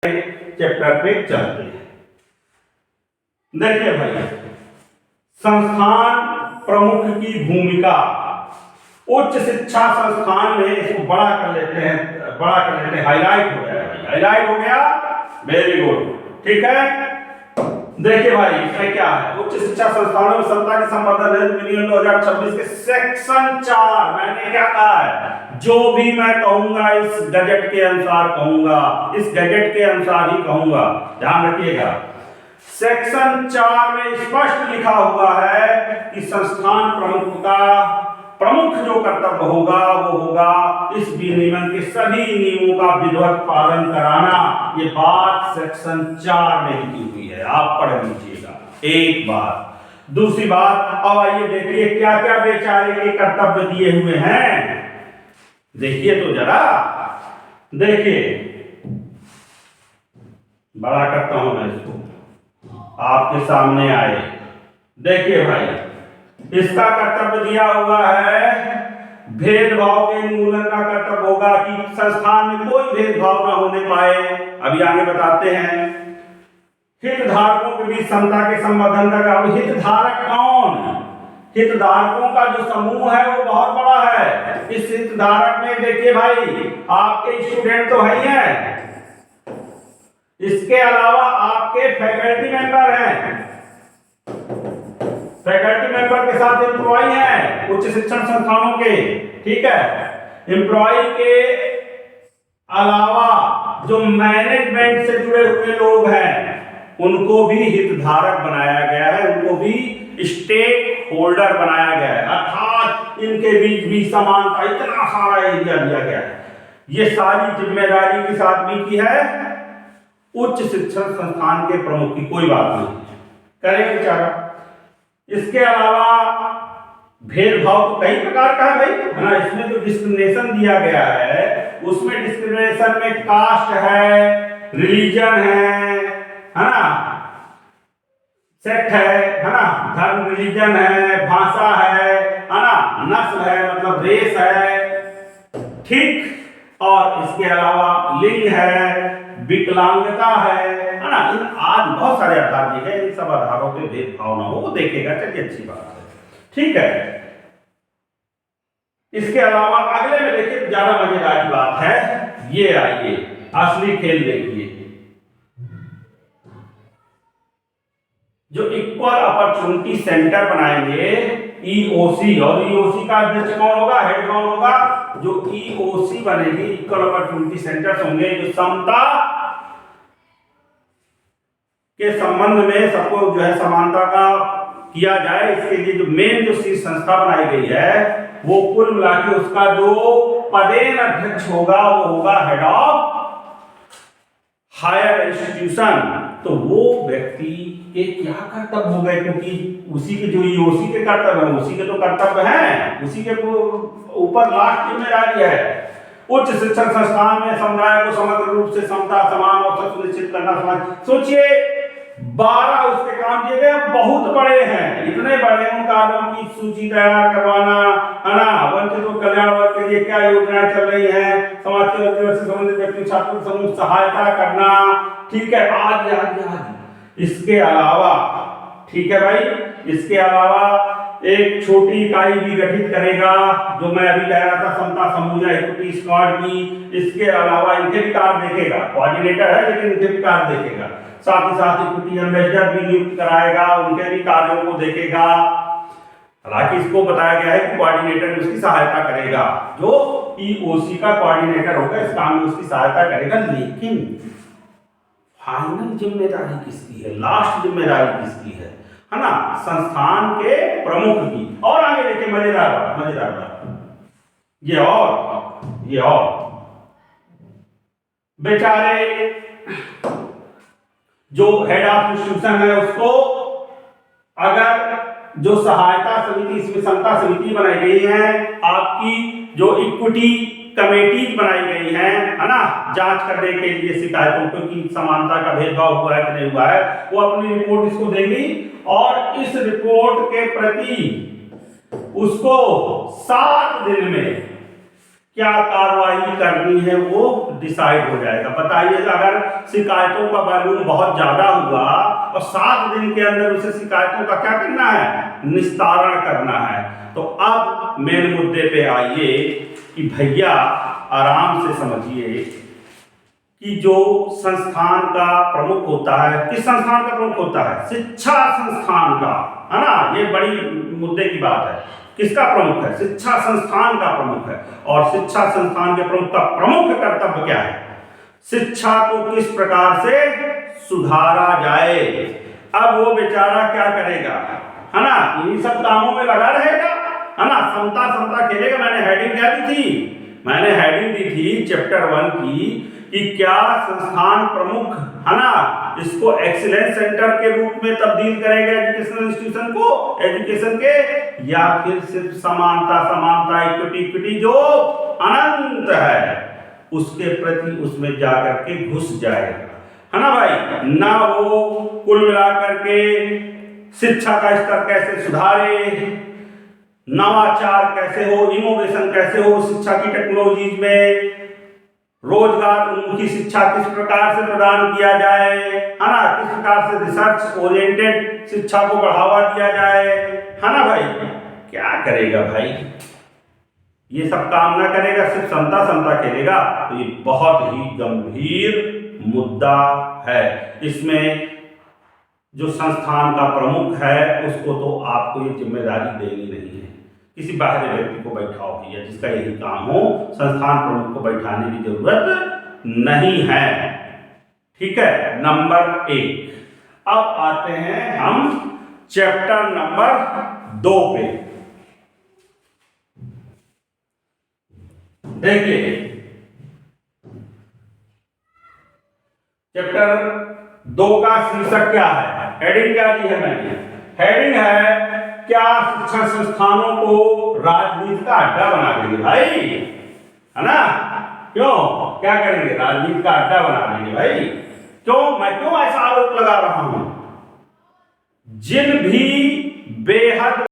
Chapter पे चलते हैं। देखिए भाई, संस्थान प्रमुख की भूमिका। उच्च शिक्षा संस्थान में, इसको बड़ा कर लेते हैं, हाईलाइट हो गया भाई, हाईलाइट हो गया, वेरी गुड, ठीक है। देखिए भाई, इसमें क्या है, उच्च शिक्षा संस्थानों में समता के संवर्धन है, विनियम 2026 के सेक्शन 4, मैंने क्या कहा है, जो भी मैं कहूंगा इस गजट के अनुसार कहूंगा, इस गजट के अनुसार ही कहूंगा, ध्यान रखिएगा। सेक्शन 4 में स्पष्ट लिखा हुआ है कि संस्थान प्रमुख का प्रमुख जो कर्तव्य होगा वो होगा इस विनियमन के सभी नियमों का विधिवत पालन कराना। ये बात सेक्शन 4 में लिखी हुई है, आप पढ़ लीजिएगा एक बार। दूसरी बात, अब आइए देखिए क्या क्या बेचारे के कर्तव्य दिए हुए हैं, देखिए तो जरा, देखिए, बड़ा करता हूं मैं इसको, आपके सामने आए। देखिए भाई, इसका कर्तव्य दिया हुआ है, भेदभाव के उन्मूलन का कर्तव्य होगा कि संस्थान में कोई भेदभाव न होने पाए। अभी आगे बताते हैं। हितधारकों के बीच समता के संवर्धन का। अब हितधारक कौन? हितधारकों का जो समूह है वो बहुत बड़ा है। इस हितधारक में देखिए भाई, आपके स्टूडेंट तो है ही है, इसके अलावा आपके फैकल्टी मेंबर हैं, फैकल्टी मेंबर के साथ एम्प्लॉय हैं उच्च शिक्षण संस्थानों के, ठीक है। एम्प्लॉय के अलावा जो मैनेजमेंट से जुड़े हुए लोग हैं उनको भी हितधारक बनाया गया है, उनको भी स्टेक होल्डर बनाया गया है, अर्थात इनके बीच भी समानता, इतना सारा एरिया दिया गया है। ये सारी जिम्मेदारी के साथ भी की है उच्च शिक्षण संस्थान के प्रमुख की, कोई बात नहीं करेंगे बेचारा। इसके अलावा भेदभाव तो कई प्रकार का है भाई, है ना। इसमें जो डिस्क्रिमिनेशन दिया गया है उसमें डिस्क्रिमिनेशन में कास्ट है, रिलीजन है ना, सेक्ट है ना, धर्म, रिलीजन है, भाषा है ना, नस्ल है मतलब रेस है, ठीक। और इसके अलावा लिंग है, विकलांगता है ना। इन आज बहुत सारे आधार दिए गए, इन सब आधारों पे भेदभाव ना हो, वो देखेगा, चलिए अच्छी बात है, ठीक है। इसके अलावा अगले में देखिए ज्यादा मजेदार बात है, ये आइए असली खेल देखिए। जो इक्वल अपॉर्चुनिटी सेंटर बनाएंगे ईओसी, और ईओसी का अध्यक्ष कौन होगा, हेड कौन होगा, जो ईओसी बनेगी, इक्वल अपॉर्चुनिटी सेंटर्स होंगे, जो समता के संबंध में सबको जो है समानता का किया जाए, इसके लिए जो मेन जो शीर्ष संस्था बनाई गई है वो कुल मिला के उसका जो पदेन अध्यक्ष होगा वो होगा हेड ऑफ हायर इंस्टीट्यूशन। तो वो व्यक्ति के क्या कर्तव्य हो गए, क्योंकि उसी के जो ईओसी के कर्तव्य है, उसी के तो कर्तव्य हैं, उसी के ऊपर लास्ट जिम्मेदारी है। उच्च शिक्षण संस्थान में समुदाय को समग्र रूप से समता, समान अवसर सुनिश्चित करना। समाज सोचिए, 12 उसके काम दिए गए, बहुत बड़े हैं, इतने बड़े उन कार्यों की सूची तैयार करवाना, है ना। वंचितों कल्याण वर्ग के लिए क्या योजनाएं चल रही हैं, समाज के गतिविधियों से संबंधित व्यक्ति छात्रों को समूह सहायता करना, ठीक है, आदि आदि आदि। इसके अलावा, ठीक है भाई, इसके अलावा एक छोटी इकाई भी गठित करेगा, जो मैं अभी कह रहा था समता समूह या इक्विटी स्क्वाड की। इसके अलावा इनके भी कार्य देखेगा, कोऑर्डिनेटर है लेकिन इनके भी कार्य देखेगा, साथ ही साथ इक्विटी एम्बेसडर भी नियुक्त कराएगा, उनके भी कार्यों को देखेगा। हालांकि इसको बताया गया है कि कोऑर्डिनेटर उसकी सहायता करेगा, जो ईओसी का कोऑर्डिनेटर होगा इस काम में उसकी सहायता करेगा, लेकिन फाइनल जिम्मेदारी किसकी है, लास्ट जिम्मेदारी किसकी है ना, संस्थान के प्रमुख की। और आगे देखिए मजेदार बात, ये और बेचारे जो हेड ऑफ इंस्टीट्यूशन है उसको, अगर जो सहायता समिति, इसमें समता समिति बनाई गई है, आपकी जो इक्विटी कमेटी बनाई गई है ना, जांच करने के लिए शिकायतों को कि समानता का भेदभाव हुआ है कि नहीं हुआ है, वो अपनी रिपोर्ट इसको देंगी और इस रिपोर्ट के प्रति उसको 7 दिन में क्या कार्रवाई करनी है वो डिसाइड हो जाएगा। बताइए, अगर शिकायतों का वॉल्यूम बहुत ज्यादा हुआ और 7 दिन के अंदर उसे शिकायतों का क्या करना है, निस्तारण करना है। तो अब मेन मुद्दे पे आइए कि भैया आराम से समझिए कि जो संस्थान का प्रमुख होता है, किस संस्थान का प्रमुख होता है, शिक्षा संस्थान का, है ना। ये बड़ी मुद्दे की बात है। किसका प्रमुख है, शिक्षा संस्थान का प्रमुख है। और शिक्षा संस्थान के प्रमुख का प्रमुख कर्तव्य क्या है, शिक्षा को किस प्रकार से सुधारा जाए। अब वो बेचारा क्या करेगा, है ना, इन्हीं सब कामों में लगा रहेगा, है ना, समता समता खेलेगा। मैंने हेडिंग क्या दी थी, मैंने हेडिंग दी थी चैप्टर 1 की कि क्या संस्थान प्रमुख, है ना, इसको एक्सीलेंस सेंटर के रूप में तब्दील करेगा एजुकेशनल इंस्टीट्यूशन को, एजुकेशन के, या फिर सिर्फ समानता समानता इक्विटी इक्विटी जो अनंत है उसके प्रति उसमें जाकर के घुस जाएगा, है ना भाई। ना वो कुल मिलाकर के शिक्षा का स्तर कैसे सुधारे, नवाचार कैसे हो, इनोवेशन कैसे हो शिक्षा की टेक्नोलॉजीज में, रोजगार उन्मुखी शिक्षा किस प्रकार से प्रदान किया जाए, है ना, किस प्रकार से रिसर्च ओरिएंटेड शिक्षा को बढ़ावा दिया जाए, है ना भाई। क्या करेगा भाई, ये सब काम ना करेगा, सिर्फ समता समता खेलेगा, तो ये बहुत ही गंभीर मुद्दा है। इसमें जो संस्थान का प्रमुख है उसको तो आपको ये जिम्मेदारी देनी नहीं है, किसी बाहरी व्यक्ति को बैठाओ भैया, जिसका यही काम हो, संस्थान प्रमुख को बैठाने की जरूरत नहीं है। ठीक है, नंबर 1। अब आते हैं हम चैप्टर नंबर 2 पे। देखिए चैप्टर 2 का शीर्षक क्या है, हेडिंग क्या दी है मैंने, हेडिंग है क्या शिक्षण संस्थानों को राजनीति का अड्डा बना देंगे भाई, है ना। क्यों, क्या करेंगे, राजनीति का अड्डा बना देंगे भाई। क्यों, मैं क्यों ऐसा आरोप लगा रहा हूं, जिन भी बेहद